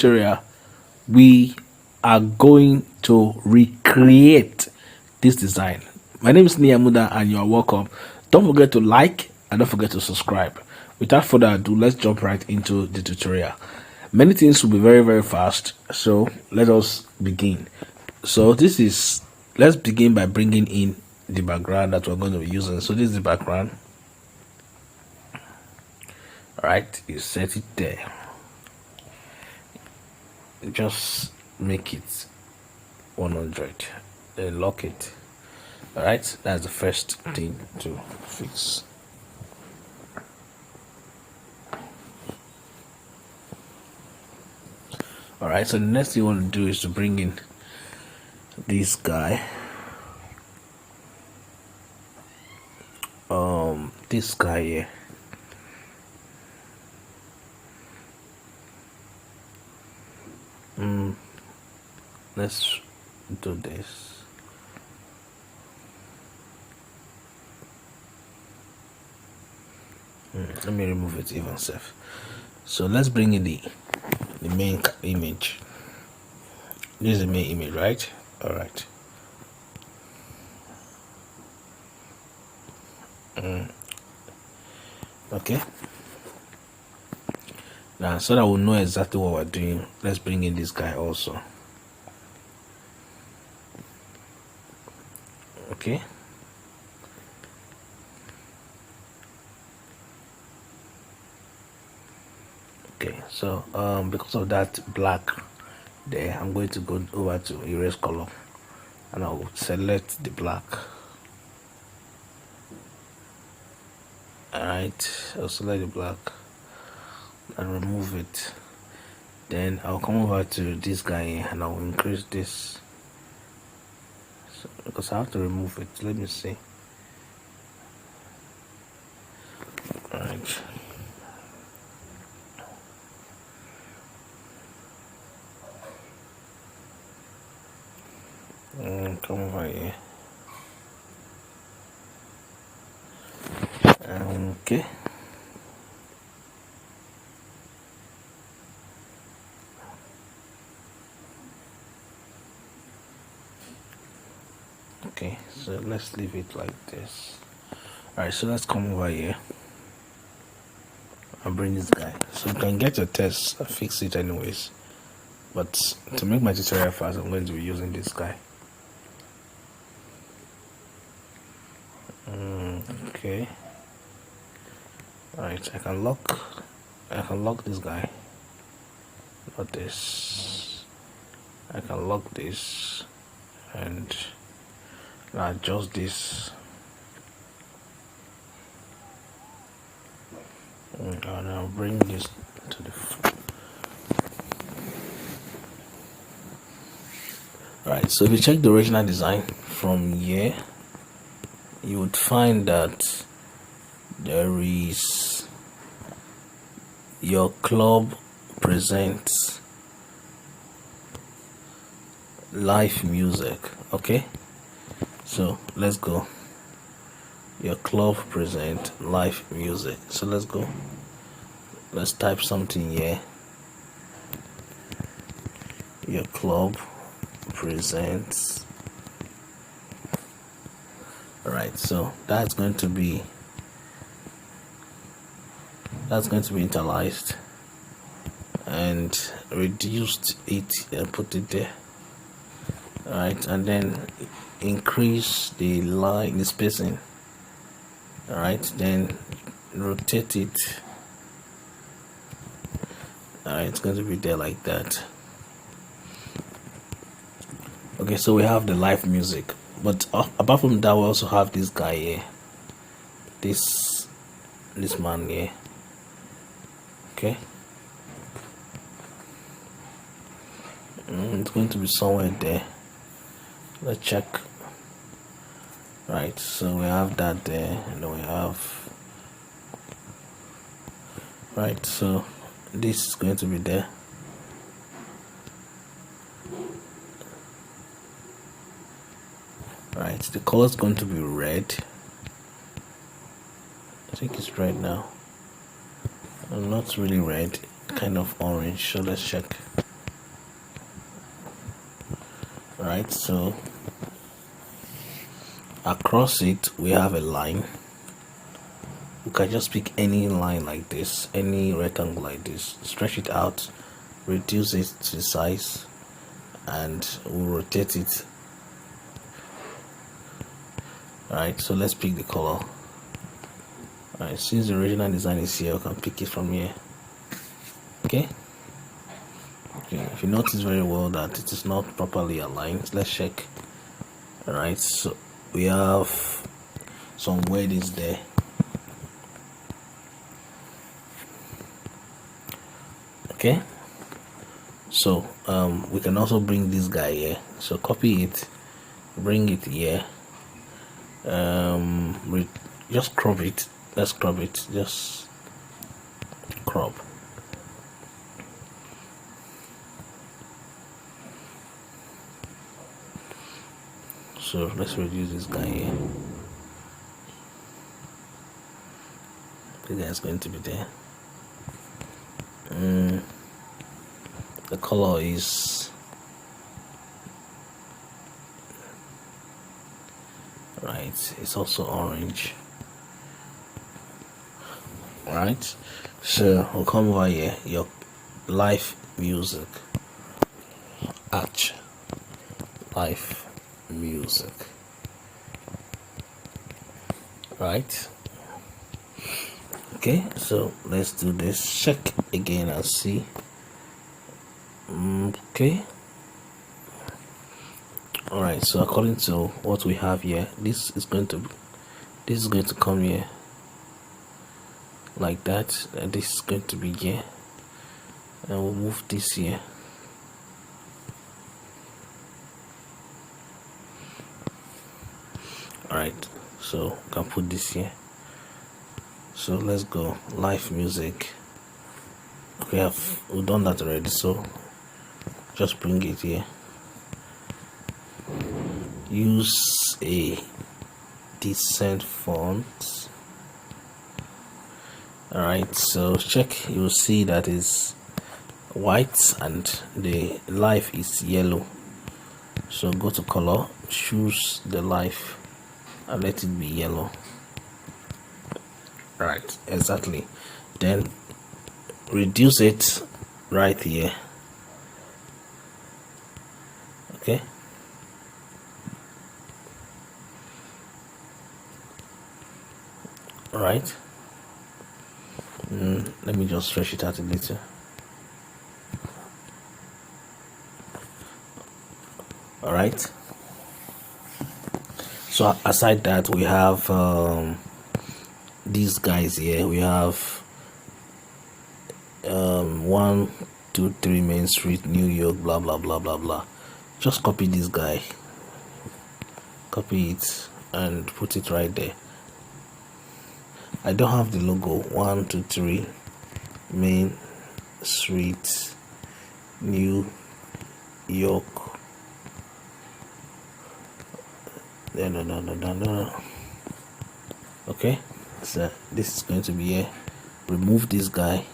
tutorial, we are going to recreate this design. My name is Niamuda and you are welcome. Don't forget to like and don't forget to subscribe. Without further ado, let's jump right into the tutorial. Many things will be very, very fast, so let us begin. So let's begin by bringing in the background that we're going to be using. So this is the background. All right, you set it there. Just make it 100, then lock it. All right, that's the first thing to fix. All right, so the next thing you want to do is to bring in this guy. This guy here. Let's do this. Let me remove it even safe. So let's bring in the main image. This is the main image, right? All right. Okay. Now, so that we'll know exactly what we're doing, let's bring in this guy also. Okay. Okay, so because of that black there, I'm going to go over to erase color and I'll select the black. Alright, I'll select the black and remove it. Then I'll come over to this guy here and I'll increase this. So, because I have to remove it. Let me see. Alright. Come over here. Okay. Okay, so let's leave it like this. Alright, so let's come over here. I'll bring this guy. So you can get your test, I'll fix it anyways. But to make my tutorial fast, I'm going to be using this guy. Okay. Alright, I can lock this guy. Not this. I can lock this and adjust this. And I'll bring this to the front. Right, so if you check the original design from here, you would find that there is your club presents live music. Okay, so let's go. Your club present live music. So let's go. Let's type something here. Your club presents. All right, so that's going to be interlaced and reduced it and put it there. All right, and then increase the line, the spacing. All right, then rotate it. All right, it's going to be there like that. Okay, so we have the live music, but apart from that, we also have this guy here, this man here. Okay, it's going to be somewhere there. Let's check. Right, so we have that there, and then we have. Right, so this is going to be there. Right, the color is going to be red. I think it's red now. Not really red, kind of orange. So let's check. Right, so across it we have a line. We can just pick any line like this, any rectangle like this, stretch it out, reduce it to size, and we'll rotate it. Alright, so let's pick the color. Alright, since the original design is here, we can pick it from here. Okay, if you notice very well that it is not properly aligned, let's check. Alright, so we have some wordings there. Okay, so we can also bring this guy here, so copy it, bring it here, just crop it. Let's crop it, just crop. So let's reduce this guy here. This guy is going to be there. The color is right, it's also orange. Right, so we'll come over here, your live music, arch live music. Right, okay, so let's do this, check again and see. Okay, all right, so according to what we have here, this is going to come here like that, and this is going to be here, and we'll move this here. Alright, so we can put this here. So let's go live music. Okay, we've done that already, so just bring it here. Use a decent font. Alright, so check, you will see that is white and the live is yellow. So go to color, choose the live and let it be yellow. Right, exactly. Then reduce it right here. Okay, all right. Let me just stretch it out a little. All right, so aside that, we have these guys here. We have 1, 2, 3 Main Street, New York, blah blah blah blah blah. Just copy this guy, copy it and put it right there. I don't have the logo. 1, 2, 3 Main Street, New York. No. Okay, so this is going to be here. Remove this guy.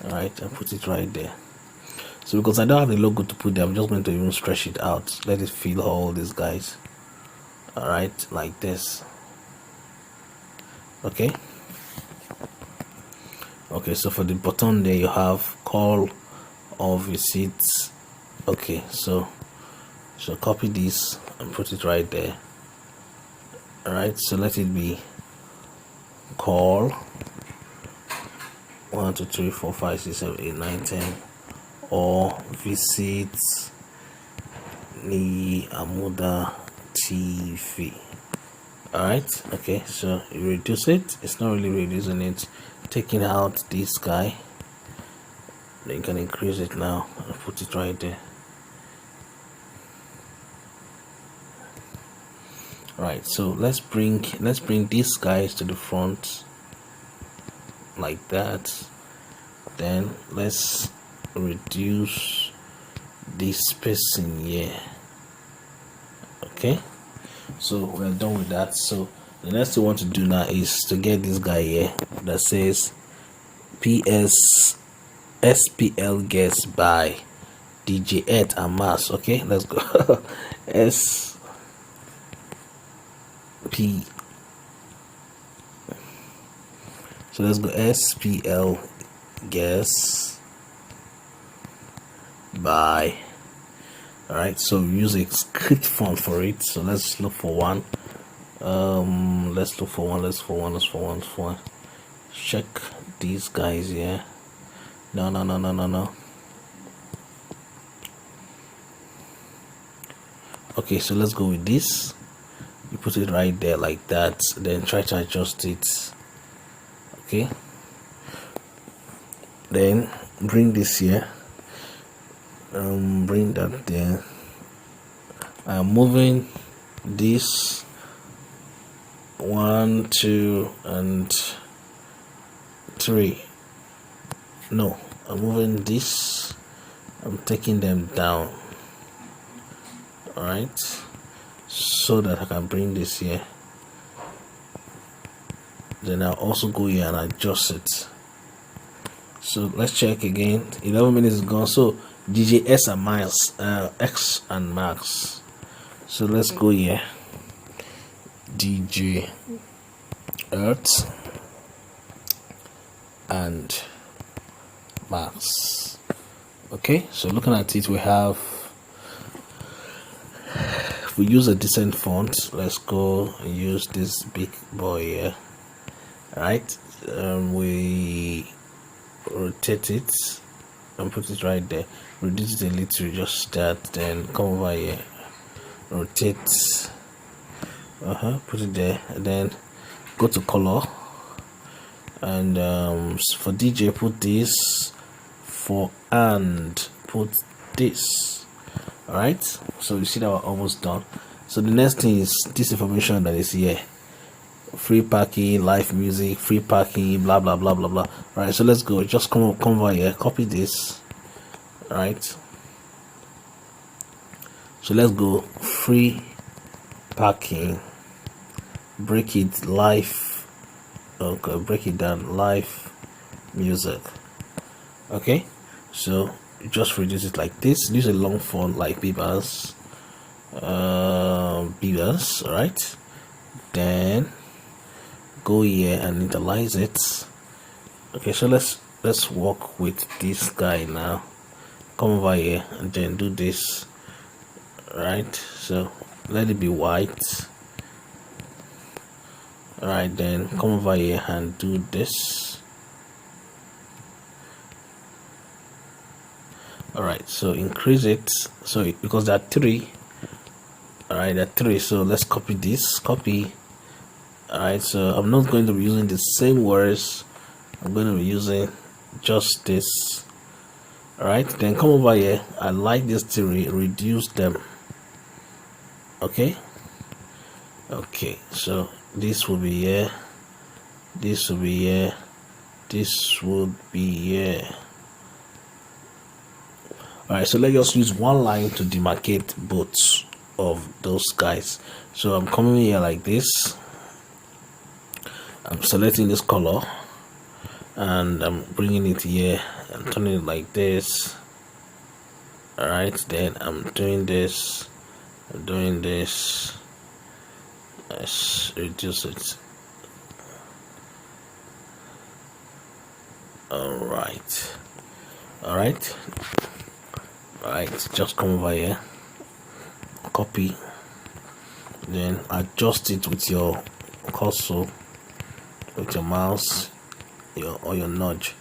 Alright, and put it right there. So because I don't have the logo to put there, I'm just going to even stretch it out, let it fill all these guys. Alright, like this. Okay, so for the button there, you have call or visit. Okay, so copy this and put it right there. Alright, so let it be call 1, 2, 3, 4, 5, 6, 7, 8, 9, 10, or visit Ni Amuda TV. Alright, okay, so you reduce it. It's not really reducing it, taking out this guy. Then you can increase it now and put it right there. Right, so let's bring these guys to the front like that. Then let's reduce this spacing here. Okay, so we're done with that. So the next thing we want to do now is to get this guy here that says SPL gets by DJ Ed and Mass. Okay, let's go. S P. So let's go SPL guess by. All right, so we use a script font for it. So let's look for one. Let's look for one. Check these guys here. No. Okay, so let's go with this. You put it right there like that, then try to adjust it. Okay, then bring this here, bring that there. I'm moving this 1, 2, and 3. No, I'm moving this. I'm taking them down. All right, so that I can bring this here. Then I'll also go here and adjust it. So let's check again. 11 minutes is gone. So DJ S and Miles, X and Max. So let's go here. DJ Earth and Max. Okay, so looking at it, we use a decent font. Let's go and use this big boy here. Right, we rotate it and put it right there. Reduce it a little, just that. Then come over here, rotate. Put it there, and then go to color. And for DJ, put this. For and put this. All right. So you see that we're almost done. So the next thing is this information that is here. Free parking, live music, free parking, blah blah blah blah blah. Right, so let's go. Just come over here, copy this. Right, so let's go. Free parking, break it live. Okay, break it down. Live music. Okay, so just reduce it like this. Use a long font like Beavers. All right, then go here and initialize it. Okay, so let's work with this guy now. Come over here and then do this. Right, so let it be white. All right, then come over here and do this. All right, so increase it. So because there are 3. All right, there are 3. So let's copy this. Copy. Alright, so I'm not going to be using the same words. I'm going to be using just this. Alright, then come over here. I like this to reduce them. Okay, so this will be here, this will be here, this would be here. Alright, so let's just use one line to demarcate both of those guys. So I'm coming here like this. I'm selecting this color and I'm bringing it here and turning it like this. Alright, then I'm doing this. Let's reduce it. Alright, just come over here, copy, then adjust it with your cursor, with your mouse or your nudge,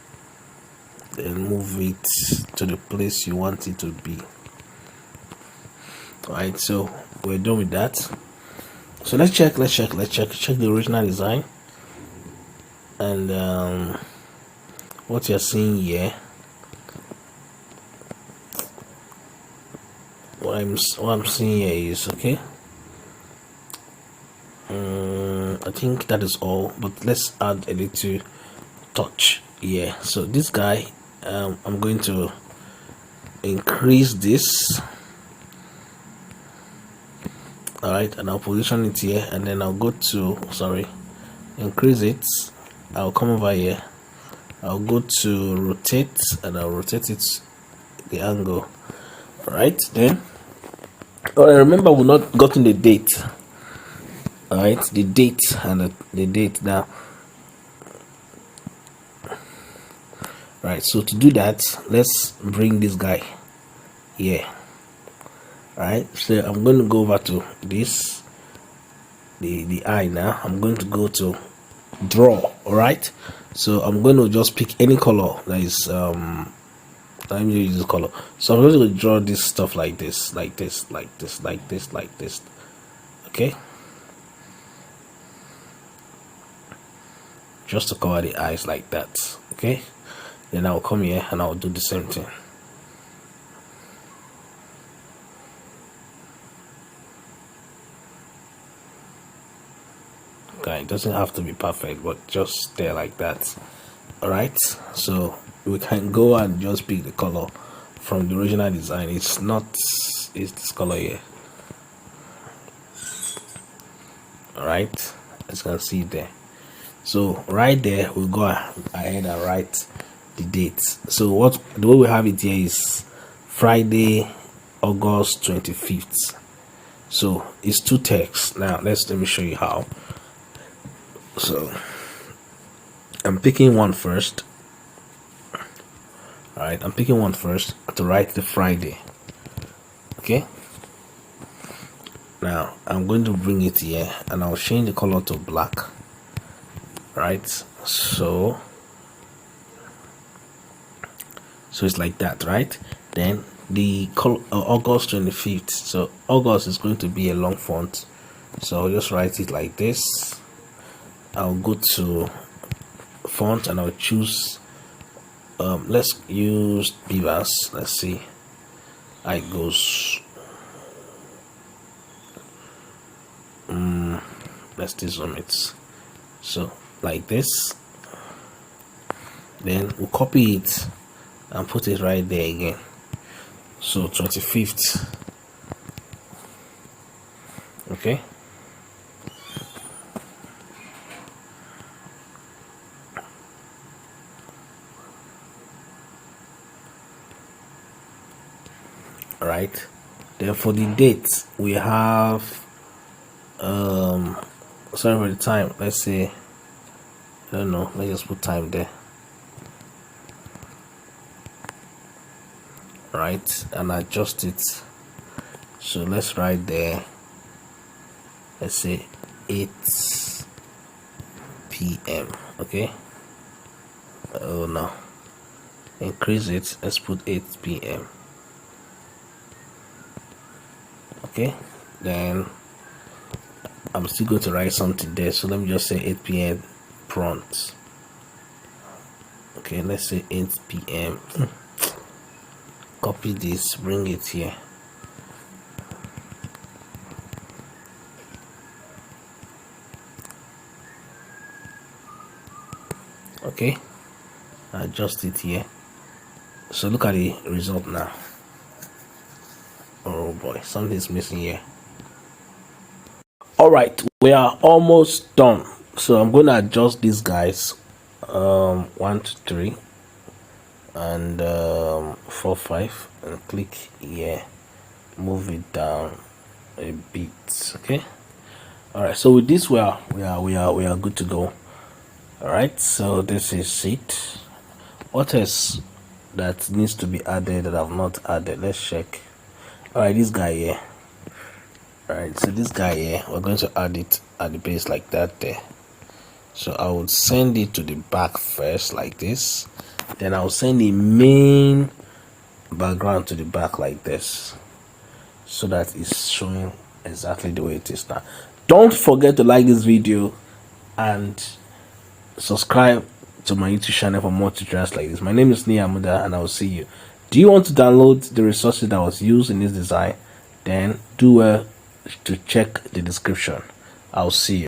then move it to the place you want it to be. Alright, so we're done with that. So let's check the original design. And what you're seeing here, what I'm seeing here is okay. I think that is all, but let's add a little touch here. So this guy, I'm going to increase this. Alright, and I'll position it here, and then I'll go to increase it. I'll come over here, I'll go to rotate, and I'll rotate it the angle. All right, then. Oh, I remember we've not gotten the date. All right, the date and the date now. Right, so to do that, let's bring this guy here. Right, so I'm going to go over to this, the eye now. I'm going to go to draw. All right, so I'm going to just pick any color that is let me use this color. So I'm going to draw this stuff like this, like this, like this, like this, like this. Okay, just to cover the eyes like that. Okay, then I'll come here and I'll do the same thing. Okay, it doesn't have to be perfect, but just stay like that. All right, so we can go and just pick the color from the original design. It's this color here. All right, as you can see there. So right there, we'll go ahead and write the date. So the way we have it here is Friday, August 25th. So it's two texts. Now let me show you how. So I'm picking one first. All right, I'm picking one first to write the Friday. Okay. Now I'm going to bring it here and I'll change the color to black. Right, so it's like that, right? Then the color August 25th. So August is going to be a long font, so I'll just write it like this. I'll go to font and I'll choose let's use Beavers. Let's see how it goes. Let's zoom it. So like this, then we'll copy it and put it right there again. So 25th. Okay, all right, then for the date we have sorry for the time, let's say, I don't know, let's just put time there. Right, and adjust it. So let's write there, let's say 8 p.m. okay. Oh no, increase it, let's put 8 p.m. okay. Then I'm still going to write something there, so let me just say 8 p.m. prompt. Okay, let's say 8 p.m. Copy this, bring it here. Okay, adjust it here. So look at the result now. Oh boy, something's missing here. All right, we are almost done. So I'm going to adjust these guys 1 2 3 and 4 5 and click here, move it down a bit. Okay, all right, so with this we are good to go. All right, so this is it. What else that needs to be added that I've not added? Let's check. All right, this guy here. All right, so this guy here, we're going to add it at the base like that there. So I would send it to the back first like this, then I'll send the main background to the back like this, so that it's showing exactly the way it is now. Don't forget to like this video and subscribe to my YouTube channel for more tutorials like this. My name is Niyamuda and I will see you. Do you want to download the resources that was used in this design? Then do well to check the description. I'll see you.